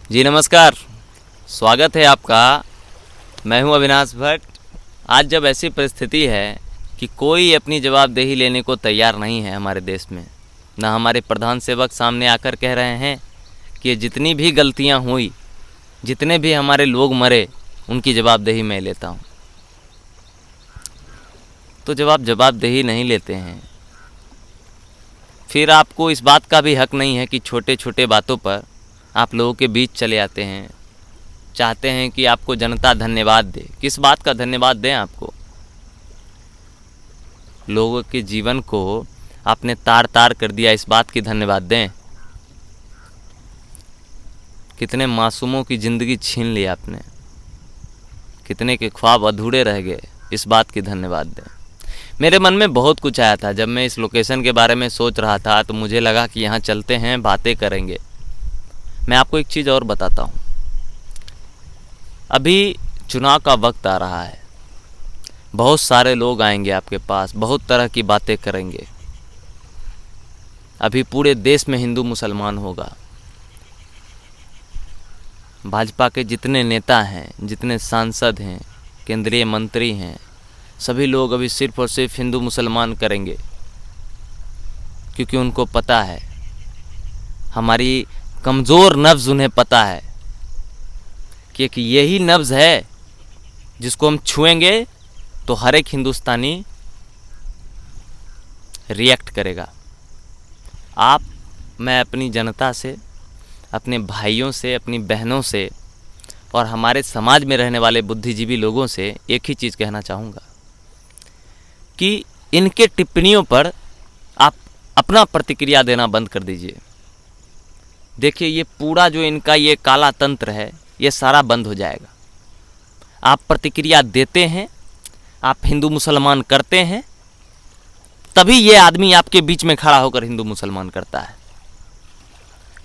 जी नमस्कार, स्वागत है आपका। मैं हूं अविनाश भट्ट। आज जब ऐसी परिस्थिति है कि कोई अपनी जवाबदेही लेने को तैयार नहीं है हमारे देश में, ना हमारे प्रधान सेवक सामने आकर कह रहे हैं कि जितनी भी गलतियां हुई, जितने भी हमारे लोग मरे, उनकी जवाबदेही मैं लेता हूं। तो जब आप जवाबदेही नहीं लेते हैं, फिर आपको इस बात का भी हक नहीं है कि छोटे छोटे बातों पर आप लोगों के बीच चले आते हैं, चाहते हैं कि आपको जनता धन्यवाद दे। किस बात का धन्यवाद दें आपको? लोगों के जीवन को आपने तार तार कर दिया, इस बात की धन्यवाद दें। कितने मासूमों की ज़िंदगी छीन ली आपने, कितने के ख्वाब अधूरे रह गए, इस बात की धन्यवाद दें। मेरे मन में बहुत कुछ आया था जब मैं इस लोकेशन के बारे में सोच रहा था, तो मुझे लगा कि यहाँ चलते हैं, बातें करेंगे। मैं आपको एक चीज़ और बताता हूँ। अभी चुनाव का वक्त आ रहा है, बहुत सारे लोग आएंगे आपके पास, बहुत तरह की बातें करेंगे। अभी पूरे देश में हिंदू मुसलमान होगा। भाजपा के जितने नेता हैं, जितने सांसद हैं, केंद्रीय मंत्री हैं, सभी लोग अभी सिर्फ और सिर्फ हिंदू मुसलमान करेंगे, क्योंकि उनको पता है, हमारी कमज़ोर नब्ज़ उन्हें पता है कि यही नब्ज़ है जिसको हम छुएंगे तो हर एक हिंदुस्तानी रिएक्ट करेगा। आप, मैं अपनी जनता से, अपने भाइयों से, अपनी बहनों से और हमारे समाज में रहने वाले बुद्धिजीवी लोगों से एक ही चीज़ कहना चाहूँगा कि इनके टिप्पणियों पर आप अपना प्रतिक्रिया देना बंद कर दीजिए। देखिए, ये पूरा जो इनका ये काला तंत्र है, ये सारा बंद हो जाएगा। आप प्रतिक्रिया देते हैं, आप हिंदू मुसलमान करते हैं, तभी ये आदमी आपके बीच में खड़ा होकर हिंदू मुसलमान करता है।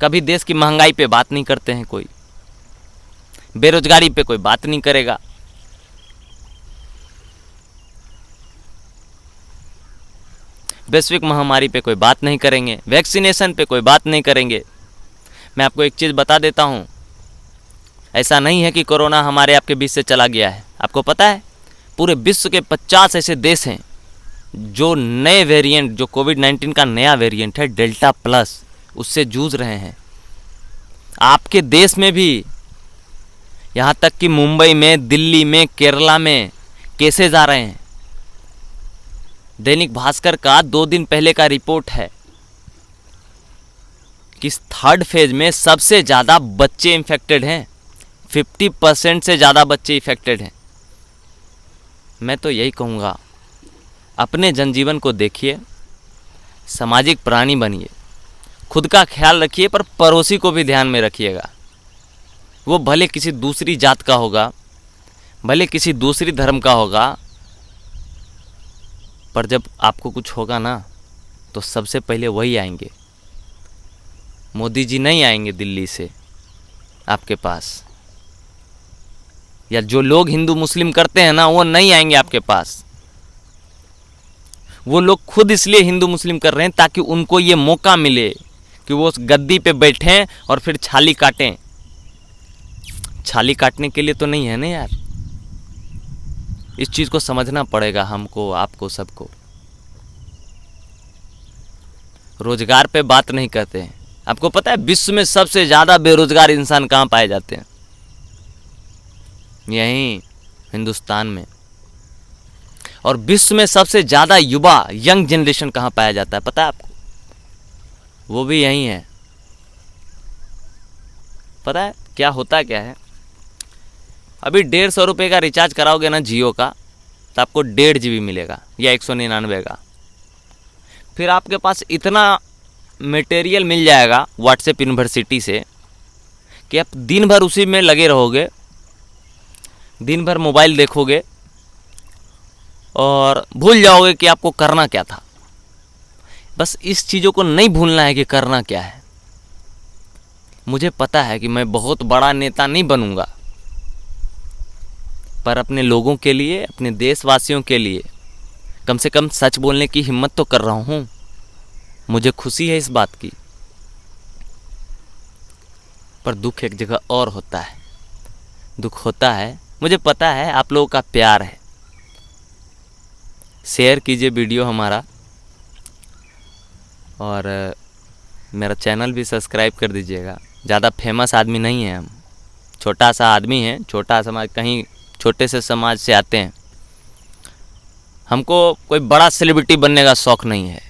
कभी देश की महंगाई पे बात नहीं करते हैं, कोई बेरोजगारी पे कोई बात नहीं करेगा। वैश्विक महामारी पे कोई बात नहीं करेंगे, वैक्सीनेशन पे कोई बात नहीं करेंगे। मैं आपको एक चीज़ बता देता हूँ, ऐसा नहीं है कि कोरोना हमारे आपके बीच से चला गया है। आपको पता है, पूरे विश्व के 50 ऐसे देश हैं जो नए वेरिएंट, जो कोविड-19 का नया वेरिएंट है डेल्टा प्लस, उससे जूझ रहे हैं। आपके देश में भी, यहाँ तक कि मुंबई में, दिल्ली में, केरला में केसेज आ रहे हैं। दैनिक भास्कर का 2 दिन पहले का रिपोर्ट है कि थर्ड फेज में सबसे ज़्यादा बच्चे इन्फेक्टेड हैं, 50% से ज़्यादा बच्चे इन्फेक्टेड हैं। मैं तो यही कहूँगा, अपने जनजीवन को देखिए, सामाजिक प्राणी बनिए, खुद का ख्याल रखिए, पर पड़ोसी को भी ध्यान में रखिएगा। वो भले किसी दूसरी जात का होगा, भले किसी दूसरी धर्म का होगा, पर जब आपको कुछ होगा ना, तो सबसे पहले वही आएंगे। मोदी जी नहीं आएंगे दिल्ली से आपके पास, या जो लोग हिंदू मुस्लिम करते हैं ना, वो नहीं आएंगे आपके पास। वो लोग खुद इसलिए हिंदू मुस्लिम कर रहे हैं ताकि उनको ये मौका मिले कि वो उस गद्दी पे बैठें और फिर छाली काटें। छाली काटने के लिए तो नहीं है ना यार। इस चीज़ को समझना पड़ेगा हमको, आपको, सबको। रोजगार पे बात नहीं करते हैं। आपको पता है विश्व में सबसे ज़्यादा बेरोजगार इंसान कहाँ पाए जाते हैं? यहीं हिंदुस्तान में। और विश्व में सबसे ज़्यादा युवा, यंग जनरेशन कहाँ पाया जाता है पता है आपको? वो भी यहीं है। पता है क्या होता क्या है? अभी 150 रुपये का रिचार्ज कराओगे ना जियो का, तो आपको 1.5 GB मिलेगा, या 199 का। फिर आपके पास इतना मटेरियल मिल जाएगा व्हाट्सएप यूनिवर्सिटी से कि आप दिन भर उसी में लगे रहोगे, दिन भर मोबाइल देखोगे और भूल जाओगे कि आपको करना क्या था। बस इस चीज़ों को नहीं भूलना है कि करना क्या है। मुझे पता है कि मैं बहुत बड़ा नेता नहीं बनूंगा, पर अपने लोगों के लिए, अपने देशवासियों के लिए कम से कम सच बोलने की हिम्मत तो कर रहा हूँ। मुझे खुशी है इस बात की। पर पर दुख एक जगह और होता है। दुख होता है, मुझे पता है आप लोगों का प्यार है। शेयर कीजिए वीडियो हमारा, और मेरा चैनल भी सब्सक्राइब कर दीजिएगा। ज़्यादा फेमस आदमी नहीं है हम, छोटा सा आदमी है, छोटा समाज, कहीं छोटे से समाज से आते हैं। हमको कोई बड़ा सेलिब्रिटी बनने का शौक़ नहीं है।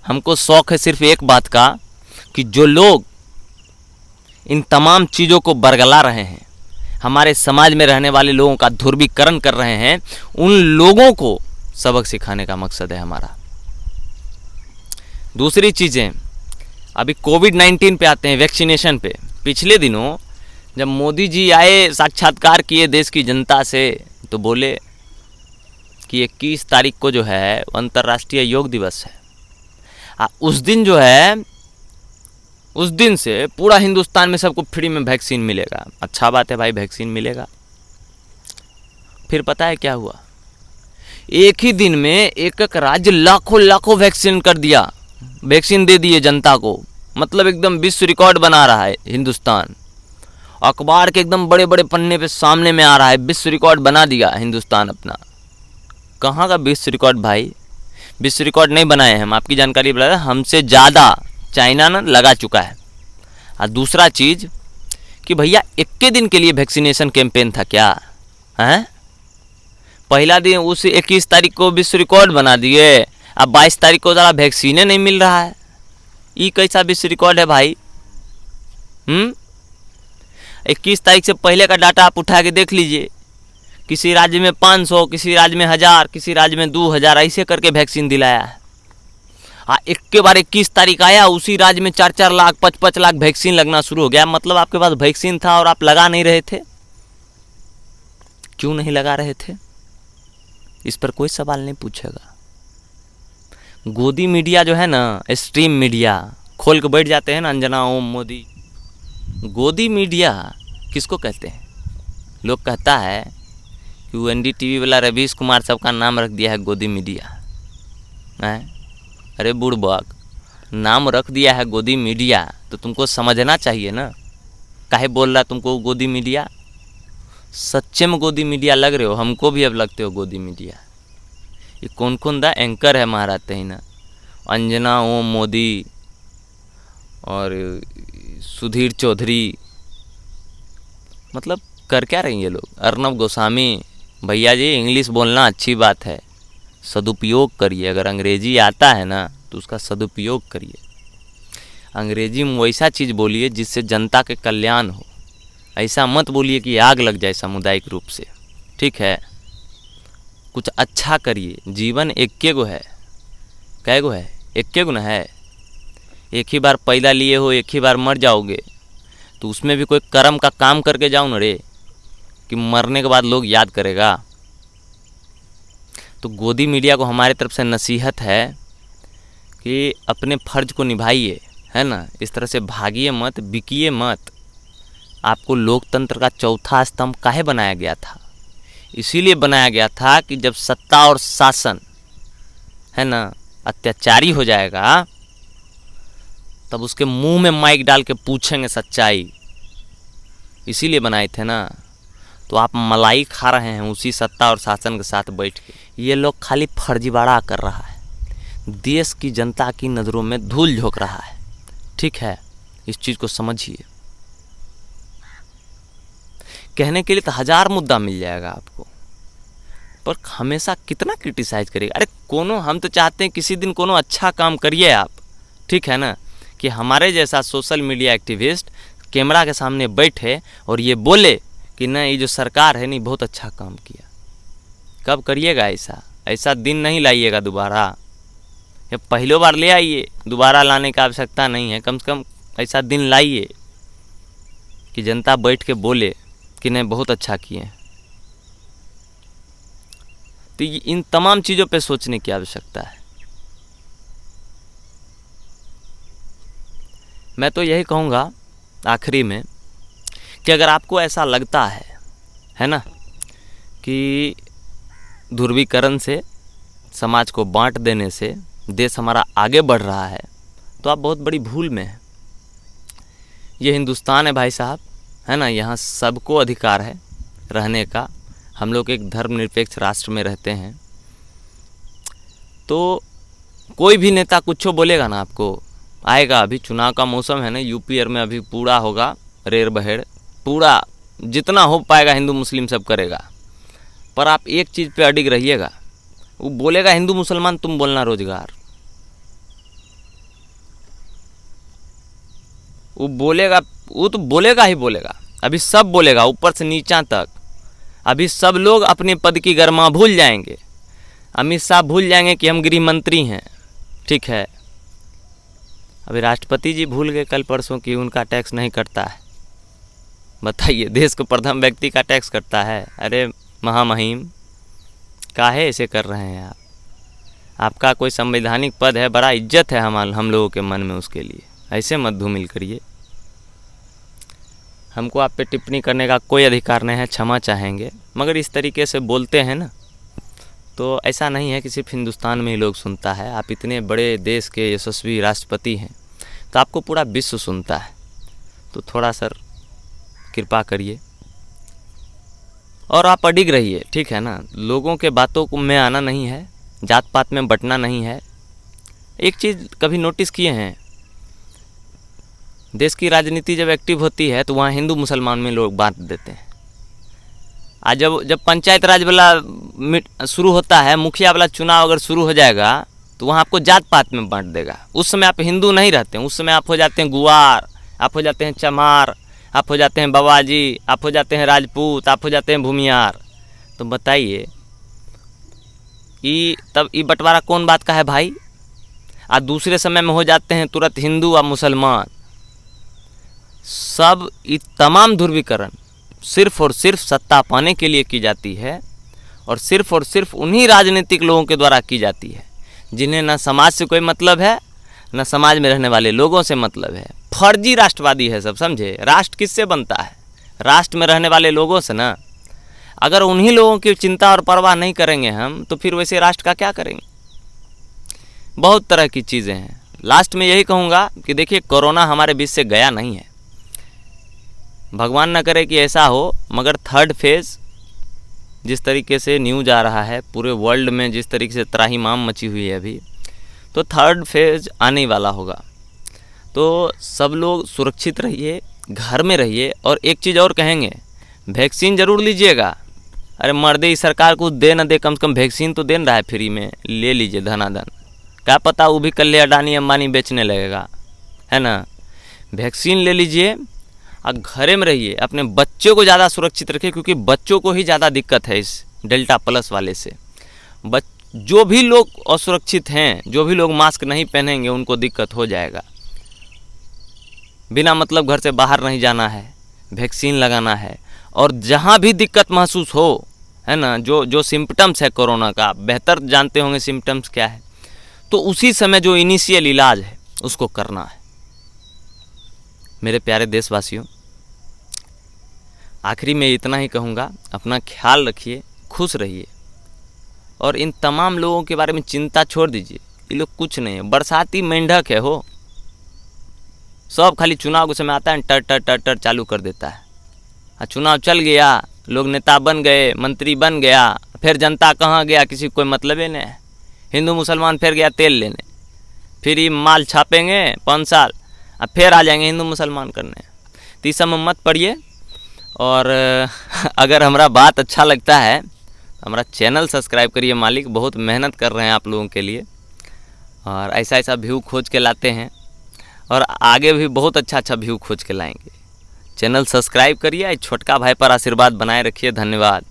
हमको शौक़ है सिर्फ एक बात का, कि जो लोग इन तमाम चीज़ों को बरगला रहे हैं, हमारे समाज में रहने वाले लोगों का ध्रुवीकरण कर रहे हैं, उन लोगों को सबक सिखाने का मकसद है हमारा। दूसरी चीज़ें, अभी कोविड-19 पे आते हैं, वैक्सीनेशन पे। पिछले दिनों जब मोदी जी आए, साक्षात्कार किए देश की जनता से, तो बोले कि 21 तारीख को जो है अंतर्राष्ट्रीय योग दिवस है। उस दिन जो है, उस दिन से पूरा हिंदुस्तान में सबको फ्री में वैक्सीन मिलेगा। अच्छा बात है भाई, वैक्सीन मिलेगा। फिर पता है क्या हुआ? एक ही दिन में एक एक राज्य लाखों लाखों वैक्सीन कर दिया, वैक्सीन दे दिए जनता को। मतलब एकदम विश्व रिकॉर्ड बना रहा है हिंदुस्तान। अखबार के एकदम बड़े बड़े पन्ने पे सामने में आ रहा है, विश्व रिकॉर्ड बना दिया हिंदुस्तान अपना। कहाँ का विश्व रिकॉर्ड भाई? विश्व रिकॉर्ड नहीं बनाए हम, आपकी जानकारी बता रहे, हमसे ज़्यादा चाइना ना लगा चुका है। और दूसरा चीज़ कि भैया 21 दिन के लिए वैक्सीनेशन कैंपेन था क्या? हैं? पहला दिन उस 21 तारीख को विश्व रिकॉर्ड बना दिए, अब 22 तारीख को ज़रा वैक्सीने नहीं मिल रहा है। ये कैसा विश्व रिकॉर्ड है भाई? 21 तारीख से पहले का डाटा आप उठा के देख लीजिए। किसी राज्य में 500, किसी राज्य में 1000, किसी राज्य में 2000, ऐसे करके वैक्सीन दिलाया है। एक के बार 21 तारीख आया, उसी राज्य में 4-4 लाख 5-5 लाख वैक्सीन लगना शुरू हो गया। मतलब आपके पास वैक्सीन था और आप लगा नहीं रहे थे। क्यों नहीं लगा रहे थे? इस पर कोई सवाल नहीं पूछेगा। गोदी मीडिया जो है ना, स्ट्रीम मीडिया खोल के बैठ जाते हैं ना, अंजना ओम मोदी। गोदी मीडिया किसको कहते हैं? लोग कहता है कि वो NDTV वाला रवीश कुमार सबका नाम रख दिया है गोदी मीडिया है। अरे बुड़बक, नाम रख दिया है गोदी मीडिया तो तुमको समझना चाहिए ना, काहे बोल रहा तुमको गोदी मीडिया? सच्चे में गोदी मीडिया लग रहे हो, हमको भी अब लगते हो गोदी मीडिया। ये कौन कौन दा एंकर है महाराज ही ना? अंजना ओम मोदी और सुधीर चौधरी, मतलब कर क्या रही है लोग? अर्नब गोस्वामी। भैया जी इंग्लिश बोलना अच्छी बात है, सदुपयोग करिए। अगर अंग्रेजी आता है ना तो उसका सदुपयोग करिए। अंग्रेजी में वैसा चीज़ बोलिए जिससे जनता के कल्याण हो। ऐसा मत बोलिए कि आग लग जाए सामुदायिक रूप से, ठीक है? कुछ अच्छा करिए। जीवन एक गो है, कै गो है? एक गो ना है। एक ही बार पैदा लिए हो, एक ही बार मर जाओगे, तो उसमें भी कोई कर्म का काम करके जाओ ना रे, कि मरने के बाद लोग याद करेगा। तो गोदी मीडिया को हमारी तरफ से नसीहत है कि अपने फर्ज को निभाइए, है ना? इस तरह से भागिए मत, बिकिए मत। आपको लोकतंत्र का चौथा स्तंभ काहे बनाया गया था? इसीलिए बनाया गया था कि जब सत्ता और शासन, है ना, अत्याचारी हो जाएगा, तब उसके मुंह में माइक डाल के पूछेंगे सच्चाई। इसीलिए बनाए थे ना। तो आप मलाई खा रहे हैं उसी सत्ता और शासन के साथ बैठ के। ये लोग खाली फर्जीवाड़ा कर रहा है, देश की जनता की नज़रों में धूल झोंक रहा है, ठीक है? इस चीज़ को समझिए। कहने के लिए तो 1000 मुद्दा मिल जाएगा आपको, पर हमेशा कितना क्रिटिसाइज करिएगा? अरे कोनो, हम तो चाहते हैं किसी दिन कोनो अच्छा काम करिए आप, ठीक है ना? कि हमारे जैसा सोशल मीडिया एक्टिविस्ट कैमरा के सामने बैठे और ये बोले कि नहीं, ये जो सरकार है नहीं बहुत अच्छा काम किया। कब करिएगा ऐसा? ऐसा दिन नहीं लाइएगा दोबारा। ये पहली बार ले आइए, दोबारा लाने की आवश्यकता नहीं है। कम से कम ऐसा दिन लाइए कि जनता बैठ के बोले कि नहीं बहुत अच्छा किए। तो इन तमाम चीज़ों पे सोचने की आवश्यकता है। मैं तो यही कहूँगा आखिरी में कि अगर आपको ऐसा लगता है ना, कि ध्रुवीकरण से, समाज को बांट देने से देश हमारा आगे बढ़ रहा है, तो आप बहुत बड़ी भूल में हैं। ये हिंदुस्तान है भाई साहब, है ना। यहाँ सबको अधिकार है रहने का। हम लोग एक धर्मनिरपेक्ष राष्ट्र में रहते हैं। तो कोई भी नेता कुछ बोलेगा ना, आपको आएगा, अभी चुनाव का मौसम है ना, यूपी में अभी पूरा होगा रेर बहेड़, पूरा जितना हो पाएगा हिंदू मुस्लिम सब करेगा। पर आप एक चीज़ पे अडिग रहिएगा, वो बोलेगा हिंदू मुसलमान, तुम बोलना रोजगार। वो बोलेगा, वो तो बोलेगा ही बोलेगा, अभी सब बोलेगा ऊपर से नीचा तक। अभी सब लोग अपने पद की गरिमा भूल जाएंगे। अमित शाह भूल जाएंगे कि हम गृह मंत्री हैं, ठीक है। अभी राष्ट्रपति जी भूल गए कल परसों कि उनका टैक्स नहीं कटता है। बताइए, देश को प्रथम व्यक्ति का टैक्स कटता है। अरे महामहिम, काहे ऐसे कर रहे हैं आप? आपका कोई संवैधानिक पद है, बड़ा इज्जत है हम लोगों के मन में, उसके लिए ऐसे मत धूमिल करिए। हमको आप पे टिप्पणी करने का कोई अधिकार नहीं है, क्षमा चाहेंगे। मगर इस तरीके से बोलते हैं ना, तो ऐसा नहीं है कि सिर्फ हिंदुस्तान में ही लोग सुनता है। आप इतने बड़े देश के यशस्वी राष्ट्रपति हैं, तो आपको पूरा विश्व सुनता है। तो थोड़ा सर कृपा करिए और आप अडिग रहिए, ठीक है ना। लोगों के बातों को में आना नहीं है, जात पात में बंटना नहीं है। एक चीज़ कभी नोटिस किए हैं, देश की राजनीति जब एक्टिव होती है तो वहाँ हिंदू मुसलमान में लोग बांट देते हैं। आज जब पंचायत राज वाला शुरू होता है, मुखिया वाला चुनाव अगर शुरू हो जाएगा, तो वहाँ आपको जात पात में बांट देगा। उस समय आप हिंदू नहीं रहते हैं, उस समय आप हो जाते हैं गुआर, आप हो जाते हैं चमार, आप हो जाते हैं बवाजी, आप हो जाते हैं राजपूत, आप हो जाते हैं भूमियार। तो बताइए, तब ये बंटवारा कौन बात का है भाई? आज दूसरे समय में हो जाते हैं तुरंत हिंदू और मुसलमान। सब ये तमाम ध्रुवीकरण सिर्फ और सिर्फ सत्ता पाने के लिए की जाती है, और सिर्फ उन्हीं राजनीतिक लोगों के द्वारा की जाती है जिन्हें न समाज से कोई मतलब है, न समाज में रहने वाले लोगों से मतलब है। फर्जी राष्ट्रवादी है सब, समझे। राष्ट्र किससे बनता है? राष्ट्र में रहने वाले लोगों से ना। अगर उन्हीं लोगों की चिंता और परवाह नहीं करेंगे हम, तो फिर वैसे राष्ट्र का क्या करेंगे? बहुत तरह की चीज़ें हैं। लास्ट में यही कहूँगा कि देखिए, कोरोना हमारे बीच से गया नहीं है, भगवान न करे कि ऐसा हो। मगर थर्ड फेज़ जिस तरीके से न्यूज आ रहा है पूरे वर्ल्ड में, जिस तरीके से त्राहिमाम मची हुई है अभी, तो थर्ड फेज़ आने वाला होगा। तो सब लोग सुरक्षित रहिए, घर में रहिए। और एक चीज़ और कहेंगे, वैक्सीन ज़रूर लीजिएगा। अरे मर्दे, इस सरकार को दे न दे, कम से कम वैक्सीन तो दे रहा है फ्री में, ले लीजिए धनाधन। क्या पता वो भी कल अडानी अंबानी बेचने लगेगा, है ना। वैक्सीन ले लीजिए और घरे में रहिए। अपने बच्चों को ज़्यादा सुरक्षित रखिए, क्योंकि बच्चों को ही ज़्यादा दिक्कत है इस डेल्टा प्लस वाले से। जो भी लोग असुरक्षित हैं, जो भी लोग मास्क नहीं पहनेंगे, उनको दिक्कत हो जाएगा। बिना मतलब घर से बाहर नहीं जाना है, वैक्सीन लगाना है। और जहाँ भी दिक्कत महसूस हो, है ना, जो सिम्पटम्स है कोरोना का, बेहतर जानते होंगे सिम्पटम्स क्या है, तो उसी समय जो इनिशियल इलाज है उसको करना है। मेरे प्यारे देशवासियों, आखिरी में इतना ही कहूँगा, अपना ख्याल रखिए, खुश रहिए। और इन तमाम लोगों के बारे में चिंता छोड़ दीजिए। ये लोग कुछ नहीं है, बरसाती मेंढक है हो। सब खाली चुनाव के समय आता है, टर टर टर टर चालू कर देता है। चुनाव चल गया, लोग नेता बन गए, मंत्री बन गया, फिर जनता कहाँ गया, किसी को कोई मतलब ही नहीं है। हिंदू मुसलमान फिर गया तेल लेने, फिर ये माल छापेंगे 5 साल, अब फिर आ जाएंगे हिंदू मुसलमान करने। तो इस सब में मत पड़िए। और अगर हमारा बात अच्छा लगता है, हमारा चैनल सब्सक्राइब करिए। मालिक बहुत मेहनत कर रहे हैं आप लोगों के लिए, और ऐसा व्यू खोज के लाते हैं, और आगे भी बहुत अच्छा व्यू खोज के लाएंगे। चैनल सब्सक्राइब करिए, छोटका भाई पर आशीर्वाद बनाए रखिए। धन्यवाद।